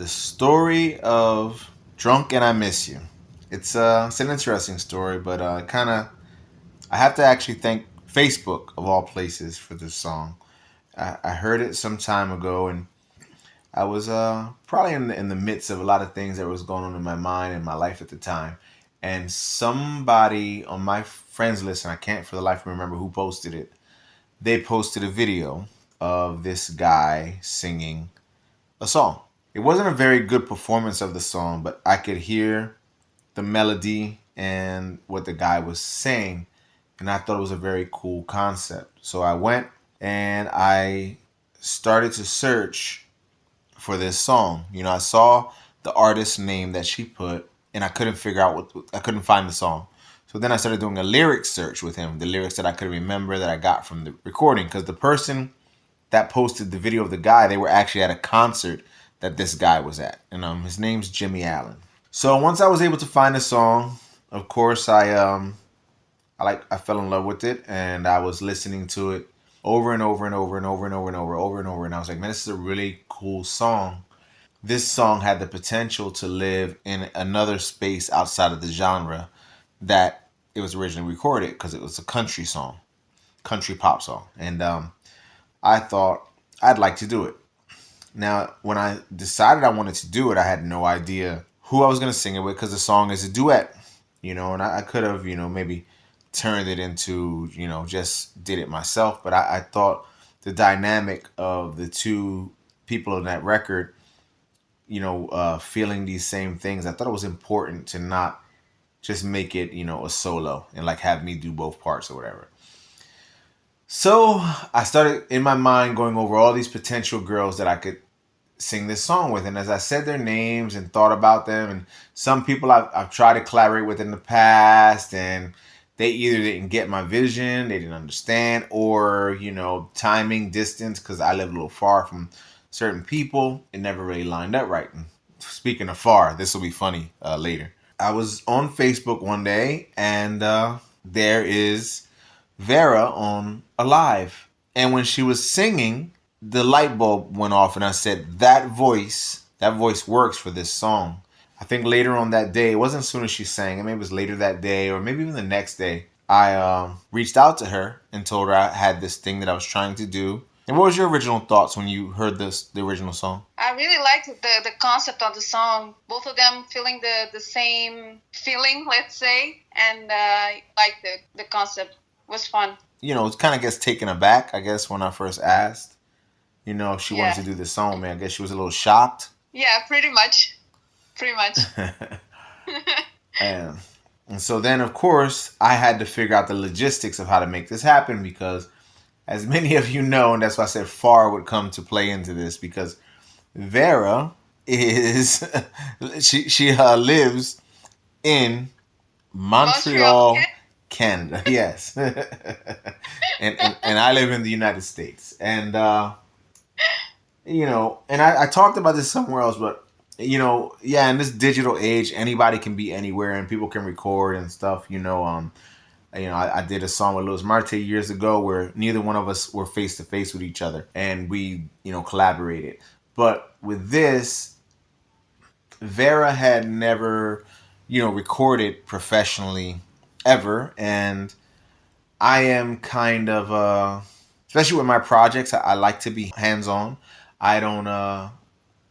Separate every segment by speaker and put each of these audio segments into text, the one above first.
Speaker 1: The story of Drunk and I Miss You. It's an interesting story, but I have to actually thank Facebook of all places for this song. I heard it some time ago, and I was probably in the midst of a lot of things that was going on in my mind and my life at the time. And somebody on my friends list, and I can't for the life of me remember who posted it, they posted a video of this guy singing a song. It wasn't a very good performance of the song, but I could hear the melody and what the guy was saying, and I thought it was a very cool concept. So I went and I started to search for this song. I saw the artist name that she put, and I couldn't figure out I couldn't find the song. So then I started doing a lyric search with him, the lyrics that I could remember that I got from the recording, because the person that posted the video of the guy, they were actually at a concert that this guy was at, and his name's Jimmy Allen. So once I was able to find the song, of course I fell in love with it, and I was listening to it over and over and over and over and over and over, and I was like, man, this is a really cool song. This song had the potential to live in another space outside of the genre that it was originally recorded, because it was a country song, country pop song, and I thought I'd like to do it. Now, when I decided I wanted to do it, I had no idea who I was going to sing it with, because the song is a duet, and I could have, maybe turned it into, just did it myself. But I thought the dynamic of the two people in that record, feeling these same things, I thought it was important to not just make it, a solo and like have me do both parts or whatever. So I started in my mind going over all these potential girls that I could sing this song with. And as I said their names and thought about them, and some people I've tried to collaborate with in the past, and they either didn't get my vision, they didn't understand, or, timing, distance, because I live a little far from certain people, it never really lined up right. And speaking of far, this will be funny later. I was on Facebook one day, and there is Vera on a live. And when she was singing, the light bulb went off, and I said, that voice works for this song. I think later on that day, it wasn't as soon as she sang, maybe it was later that day, or maybe even the next day, I reached out to her and told her I had this thing that I was trying to do. And what was your original thoughts when you heard the original song?
Speaker 2: I really liked the concept of the song. Both of them feeling the same feeling, let's say, and like the concept was fun.
Speaker 1: It kind of gets taken aback, I guess, when I first asked, if she wanted to do this song, man. I guess she was a little shocked.
Speaker 2: Yeah, pretty much.
Speaker 1: and so then, of course, I had to figure out the logistics of how to make this happen, because as many of you know, and that's why I said far would come to play into this, because Vera is, she lives in Montreal, Canada. Yes. and I live in the United States. And, and I talked about this somewhere else, but, in this digital age, anybody can be anywhere and people can record and stuff, I did a song with Louis Marte years ago where neither one of us were face to face with each other, and we, collaborated. But with this, Vera had never, recorded professionally ever. And I am kind of, especially with my projects, I like to be hands-on. I don't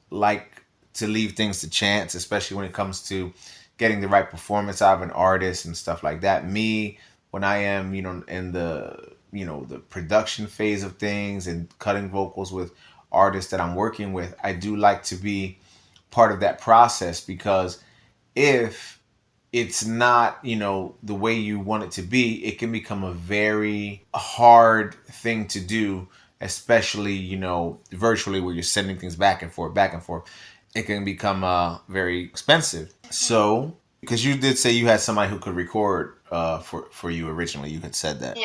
Speaker 1: like to leave things to chance, especially when it comes to getting the right performance out of an artist and stuff like that. Me, when I am, in the, the production phase of things and cutting vocals with artists that I'm working with, I do like to be part of that process, because if it's not, the way you want it to be, it can become a very hard thing to do, especially, virtually, where you're sending things back and forth, back and forth. It can become very expensive. So, because you did say you had somebody who could record for you originally, you had said that.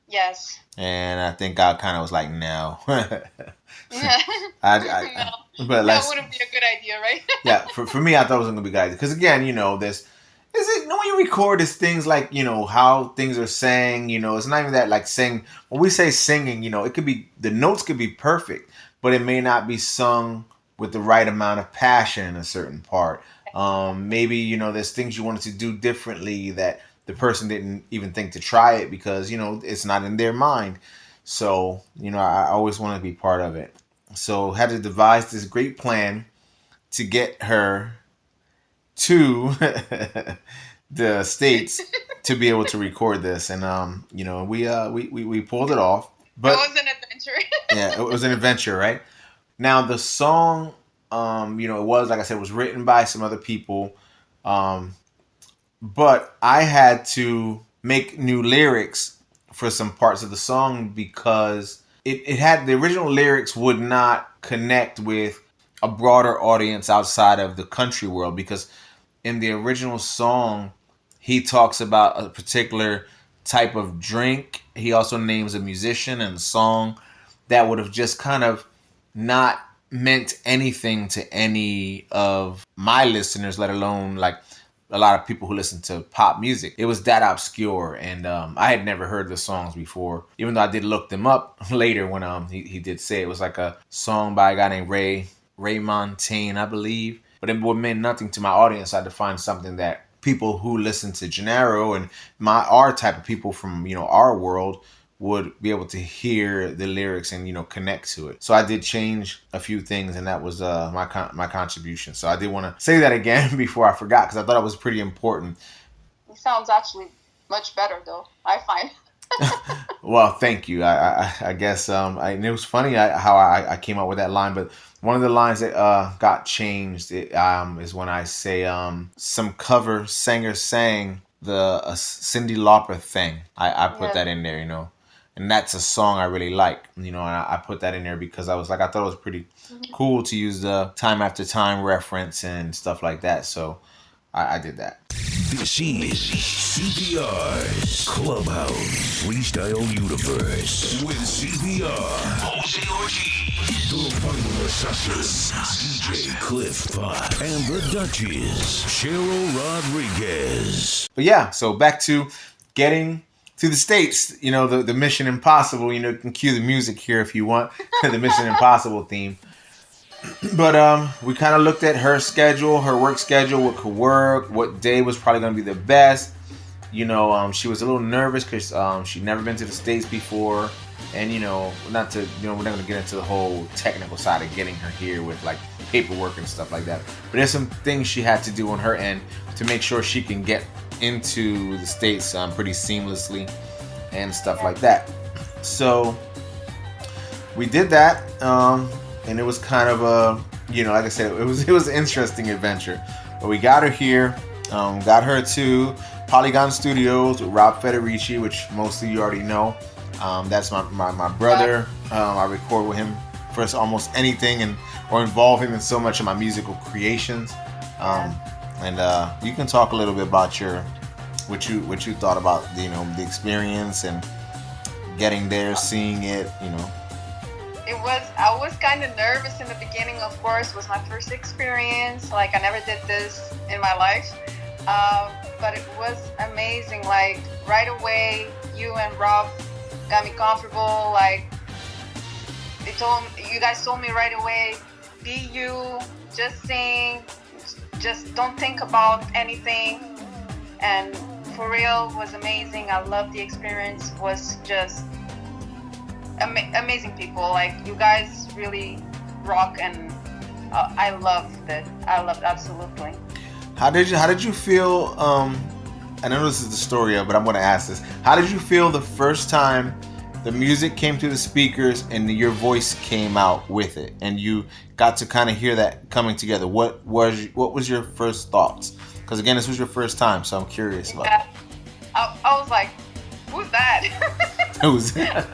Speaker 2: Yes.
Speaker 1: And I think I kind of was like, no.
Speaker 2: No.
Speaker 1: But
Speaker 2: that wouldn't be a good idea, right?
Speaker 1: Yeah, for me, I thought it wasn't going to be a good idea. Because again, when you record, it's things like, how things are sang, it's not even that like sing. When we say singing, it could be, the notes could be perfect, but it may not be sung with the right amount of passion in a certain part. Maybe, you know, there's things you wanted to do differently that the person didn't even think to try it because, you know, it's not in their mind. So, you know, I always want to be part of it. So had to devise this great plan to get her to the States to be able to record this. And, you know, we pulled it off. But
Speaker 2: it was an adventure.
Speaker 1: yeah, it was an adventure, right? Now the song, you know, it was, like I said, it was written by some other people. Um, but I had to make new lyrics for some parts of the song because it had the original lyrics would not connect with a broader audience outside of the country world, because in the original song he talks about a particular type of drink. He also names a musician in the song that would have just kind of not meant anything to any of my listeners, let alone like a lot of people who listen to pop music. It was that obscure, and I had never heard the songs before, even though I did look them up later when he did say it was like a song by a guy named Ray Montaigne, I believe. But it would mean nothing to my audience. I had to find something that people who listen to Jenaro and our type of people from, you know, our world would be able to hear the lyrics and, you know, connect to it. So I did change a few things, and that was my contribution. So I did want to say that again before I forgot, because I thought it was pretty important.
Speaker 2: It sounds actually much better, though, I find.
Speaker 1: Well, thank you. I guess and it was funny how I came up with that line, but one of the lines that got changed is when I say some cover singer sang the Cyndi Lauper thing. I put that in there, you know. And that's a song I really like, you know, and I put that in there because I thought it was pretty cool to use the time after time reference and stuff like that. So I did that.
Speaker 3: This is CPR's Clubhouse Freestyle Universe with CPR, Jose Ortiz, the Final Assassin, DJ Cliff Pot, and the Duchess, Cheryl Rodriguez.
Speaker 1: But yeah, so back to getting to the States, you know, the Mission Impossible, you know, you can cue the music here if you want, the Mission Impossible theme. But we kind of looked at her schedule, her work schedule, what could work, what day was probably going to be the best. You know, she was a little nervous because she'd never been to the States before. And, you know, we're not going to get into the whole technical side of getting her here with, like, paperwork and stuff like that. But there's some things she had to do on her end to make sure she can get into the States pretty seamlessly and stuff like that. So we did that. And it was kind of a, you know, like I said, it was an interesting adventure. But we got her here, got her to Polygon Studios with Rob Federici, which most of you already know. That's my brother. I record with him for almost anything or involve him in so much of my musical creations. And you can talk a little bit about what you thought about, you know, the experience and getting there, seeing it, you know.
Speaker 2: I was kind of nervous in the beginning, of course. It was my first experience. Like, I never did this in my life. But it was amazing. Like, right away, you and Rob got me comfortable. Like, you guys told me right away, be you, just sing, just don't think about anything. And for real, it was amazing. I loved the experience. It was just amazing people. Like, you guys really rock, and I loved it. I loved it, absolutely.
Speaker 1: How did you feel? I know this is the story of, but I'm going to ask this. How did you feel the first time the music came through the speakers and your voice came out with it, and you got to kind of hear that coming together? What was your first thoughts? Because again, this was your first time, so I'm curious about it.
Speaker 2: I was like, who's that?
Speaker 1: Who's that?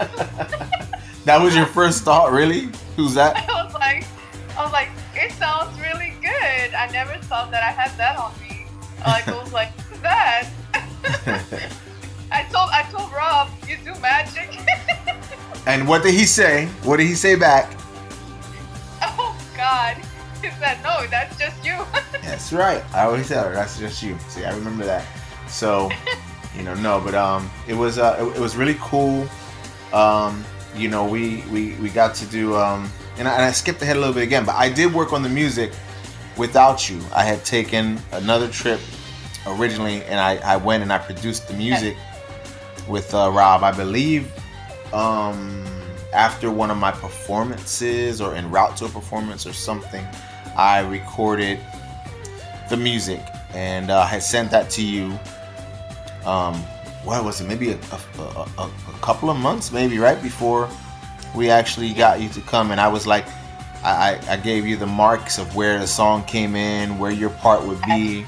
Speaker 1: That was your first thought, really? Who's that?
Speaker 2: I was like, it sounds really good. I never thought that I had that on me. Like, I was like, who's that? I told Rob, you do magic.
Speaker 1: And what did he say? What did he say back?
Speaker 2: Oh God. He said, no, that's just you.
Speaker 1: That's right. I always tell her, that's just you. See, I remember that. So, you know, no, but it was really cool. You know, we got to do and I skipped ahead a little bit again, but I did work on the music without you. I had taken another trip originally, and I went and I produced the music with Rob. I believe um, after one of my performances or en route to a performance or something, I recorded the music and I had sent that to you. Um, what was it? Maybe a couple of months, maybe right before we actually got you to come. And I was like, I gave you the marks of where the song came in, where your part would be.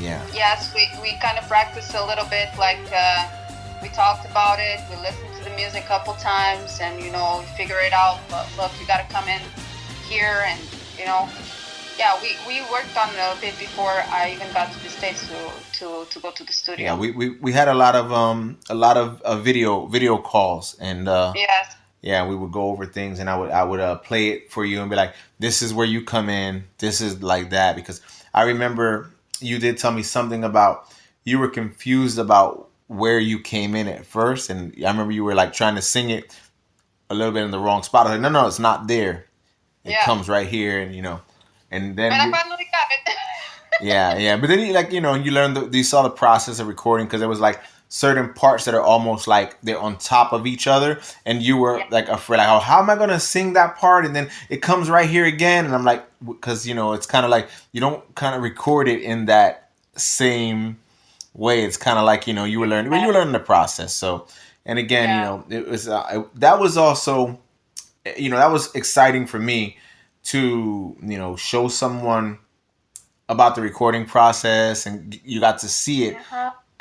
Speaker 1: Yeah.
Speaker 2: Yes, we kind of practiced a little bit. Like we talked about it. We listened to the music a couple times, and you figure it out. But look, you got to come in here, and yeah, we worked on it a bit before I even got to the States to go to the studio.
Speaker 1: Yeah, we had a lot of video calls, and
Speaker 2: Yes.
Speaker 1: yeah, we would go over things, and I would play it for you and be like, this is where you come in, this is like that, because I remember you did tell me something about you were confused about where you came in at first, and I remember you were like trying to sing it a little bit in the wrong spot. I was like, no, it's not there. It
Speaker 2: Yeah.
Speaker 1: comes right here, and and then
Speaker 2: And I finally got it.
Speaker 1: yeah. But then you learned you saw the process of recording, because there was like certain parts that are almost like they're on top of each other, and you were like afraid, like, oh, how am I gonna sing that part? And then it comes right here again, and I'm like, because it's kind of like you don't kind of record it in that same way. It's kind of like you were learning the process. So, and again, it was that was also that was exciting for me to show someone about the recording process, and you got to see it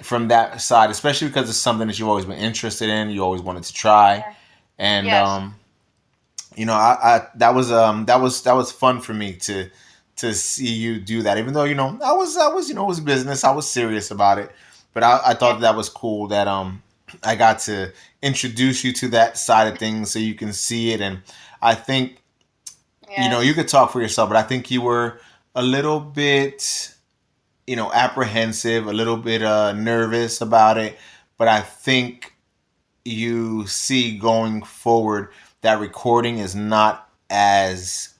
Speaker 1: from that side, especially because it's something that you've always been interested in, you always wanted to try. And
Speaker 2: Yes.
Speaker 1: I that was fun for me to see you do that, even though I was it was business, I was serious about it, but I thought that was cool that I got to introduce you to that side of things so you can see it. And I think you could talk for yourself, but I think you were a little bit, apprehensive, a little bit nervous about it. But I think you see going forward that recording is not as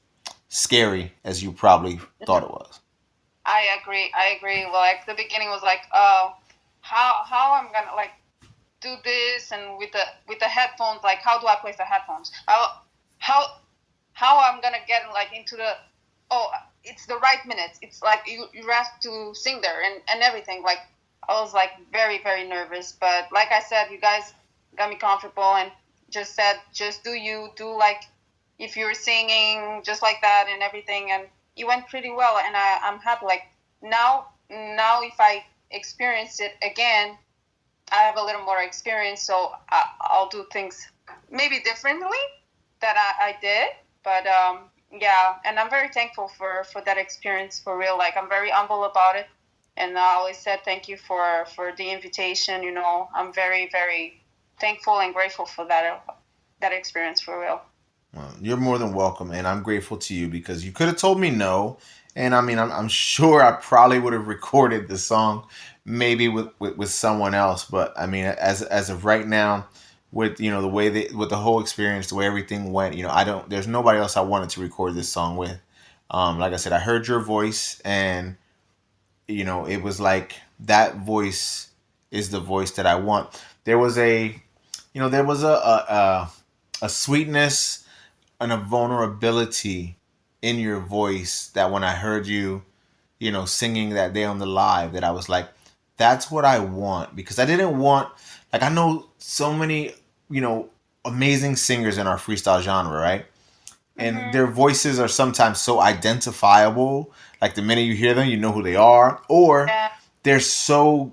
Speaker 1: scary as you probably thought it was.
Speaker 2: I agree. Well, like the beginning was like, oh, how I'm gonna like do this, and with the headphones, like how do I place the headphones? How I'm gonna get like into the it's the right minutes. It's like you have to sing there and everything. Like I was like very, very nervous, but like I said, you guys got me comfortable and just said, just do like if you're singing just like that and everything, and it went pretty well. And I'm happy. Like now if I experience it again, I have a little more experience, so I'll do things maybe differently that I did. But yeah, and I'm very thankful for that experience, for real. Like I'm very humble about it, and I always said thank you for the invitation. I'm very, very thankful and grateful for that experience, for real.
Speaker 1: Well, you're more than welcome, and I'm grateful to you, because you could have told me no, and I mean I'm sure I probably would have recorded the song maybe with someone else, but I mean as of right now, with the way with the whole experience, the way everything went, there's nobody else I wanted to record this song with. Like I said, I heard your voice, and it was like that voice is the voice that I want. There was a sweetness and a vulnerability in your voice that when I heard you, singing that day on the live, that I was like, that's what I want. Because I didn't want, like, I know so many, amazing singers in our freestyle genre, right? And their voices are sometimes so identifiable. Like the minute you hear them, you know who they are. Or they're so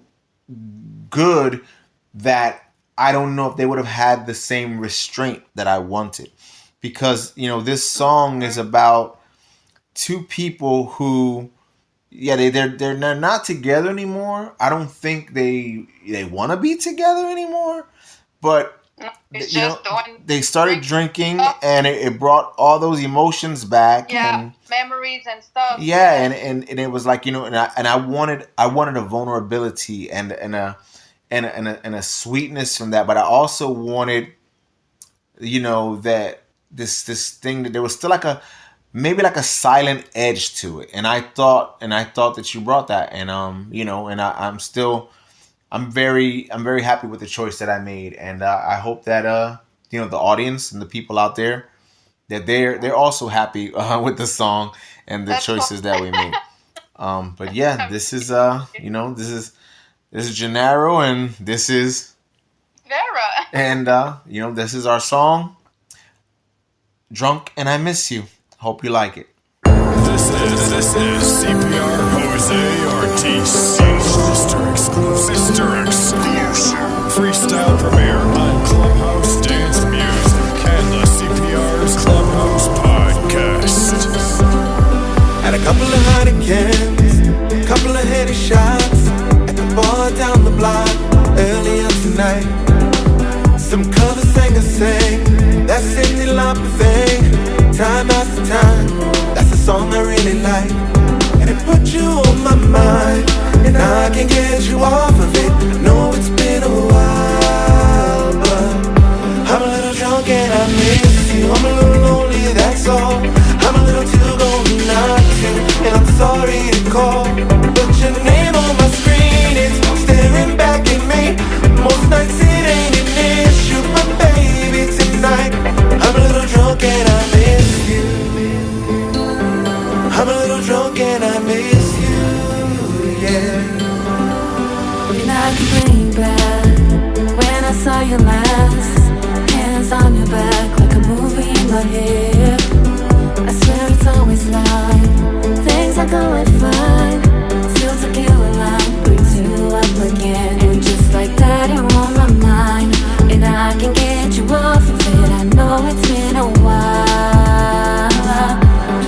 Speaker 1: good that I don't know if they would have had the same restraint that I wanted. Because, this song is about two people who, they're not together anymore. I don't think they want to be together anymore. But
Speaker 2: It's just
Speaker 1: they started drinking,
Speaker 2: stuff.
Speaker 1: and it brought all those emotions back.
Speaker 2: Yeah,
Speaker 1: and
Speaker 2: memories and stuff.
Speaker 1: yeah, and it was like, and I wanted a vulnerability and a sweetness from that, but I also wanted that this thing that there was still like a maybe like a silent edge to it, and I thought that you brought that, and and I'm very happy with the choice that I made, and I hope that the audience and the people out there that they're also happy with the song and the
Speaker 2: That's cool.
Speaker 1: choices that we made. But yeah, this is Jenaro, and this is
Speaker 2: Vera.
Speaker 1: this is our song, "Drunk and I Miss You." Hope you like it.
Speaker 3: This is CPR Jose Ortiz. Mr. Exclusive. Freestyle premiere on Clubhouse Dance Music and the CPR's Clubhouse Podcast.
Speaker 4: Had a couple of Heinekens, couple of heady shots at the bar down the block earlier tonight. Some cover singer sang that Cyndi Lauper thing, time after time. That's a song I really like, and it put you on my mind, and I can't get you off of it. I know it's been a while, but I'm a little drunk and I miss you. I'm a little lonely, that's all. I'm a little too lonely not to, and I'm sorry to call, but your name on my screen is staring back at me. Most nights it ain't an issue, but baby tonight I'm a little drunk and I miss you. I'm a little drunk and I miss you, yeah.
Speaker 5: And I can bring back when I saw you last. Hands on your back like a movie in my head. I swear it's always like things are going fine till tequila line brings you up again. And just like that you're on my mind, and I can get you off of it. I know it's been a while.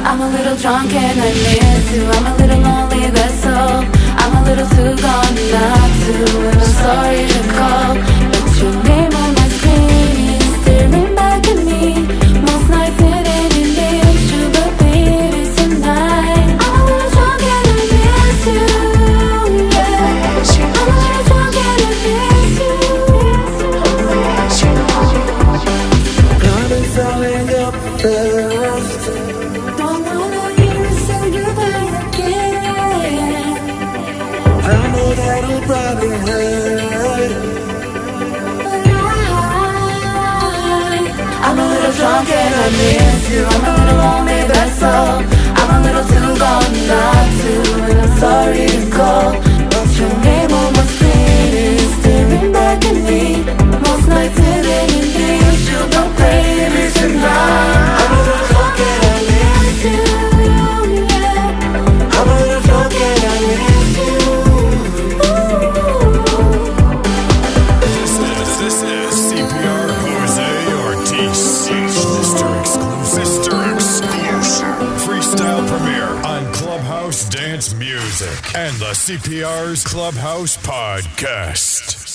Speaker 5: I'm a little drunk and I miss you. I'm a little lonely, that's all. I'm a little too gone not to, and I'm sorry to call, but your name on my screen is staring back at me. Most nights it ain't an issue, but baby tonight I'm a little drunk and I miss you, yeah. I'm a little drunk and I miss you.
Speaker 4: Promise I'll hang up first.
Speaker 5: Don't wanna hear you say goodbye again.
Speaker 4: I know that'll probably hurt.
Speaker 5: I'm a little drunk and I miss you. I'm a little lonely, that's all. I'm a little too gone not to, and I'm sorry to call, but your name on my screen is staring back at me. Most nights it ain't an issue, but baby tonight
Speaker 4: I'm a little drunk and I miss you.
Speaker 5: yeah.
Speaker 4: I'm a little drunk and I miss you.
Speaker 3: This is CPR Jose Ortiz. Mr. Exclusive. Freestyle premiere on Clubhouse Dance Music and the CPR's Clubhouse Podcast.